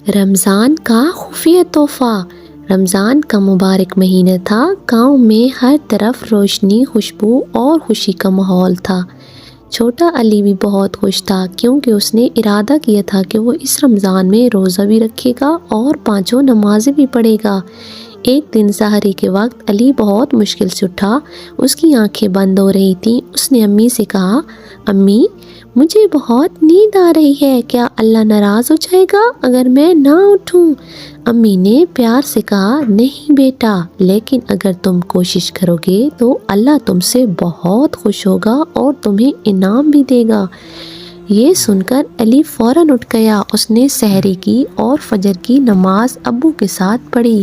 رمضان کا خفیہ تحفہ۔ رمضان کا مبارک مہینہ تھا۔ گاؤں میں ہر طرف روشنی، خوشبو اور خوشی کا ماحول تھا۔ چھوٹا علی بھی بہت خوش تھا کیونکہ اس نے ارادہ کیا تھا کہ وہ اس رمضان میں روزہ بھی رکھے گا اور 5 نمازیں بھی پڑھے گا۔ ایک دن سحری کے وقت علی بہت مشکل سے اٹھا۔ اس کی آنکھیں بند ہو رہی تھیں۔ اس نے امی سے کہا، امی مجھے بہت نیند آ رہی ہے، کیا اللہ ناراض ہو جائے گا اگر میں نہ اٹھوں؟ امی نے پیار سے کہا، نہیں بیٹا، لیکن اگر تم کوشش کرو گے تو اللہ تم سے بہت خوش ہوگا اور تمہیں انعام بھی دے گا۔ یہ سن کر علی فوراً اٹھ گیا۔ اس نے سحری کی اور فجر کی نماز ابو کے ساتھ پڑھی۔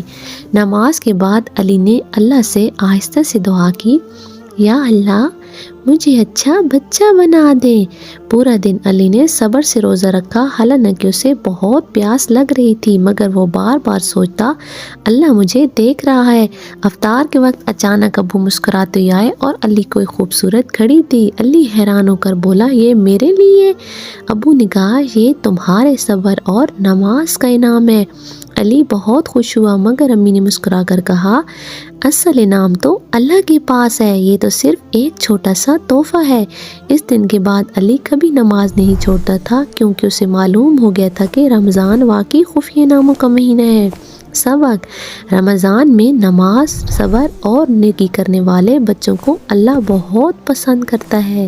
نماز کے بعد علی نے اللہ سے آہستہ سے دعا کی، یا اللہ مجھے اچھا بچہ بنا دے۔ پورا دن علی نے صبر سے روزہ رکھا، حالانکہ اسے بہت پیاس لگ رہی تھی، مگر وہ بار بار سوچتا، اللہ مجھے دیکھ رہا ہے۔ افطار کے وقت اچانک ابو مسکراتے ہوئے آئے اور علی کو ایک خوبصورت گھڑی دی۔ علی حیران ہو کر بولا، یہ میرے لیے؟ ابو نے کہا، یہ تمہارے صبر اور نماز کا انعام ہے۔ علی بہت خوش ہوا، مگر امی نے مسکرا کر کہا، اصل انعام تو اللہ کے پاس ہے، یہ تو صرف ایک چھوٹا سا تحفہ ہے۔ اس دن کے بعد علی کبھی نماز نہیں چھوڑتا تھا، کیونکہ اسے معلوم ہو گیا تھا کہ رمضان واقعی خفیہ انعاموں کا مہینہ ہے۔ سبق: رمضان میں نماز، صبر اور نیکی کرنے والے بچوں کو اللہ بہت پسند کرتا ہے۔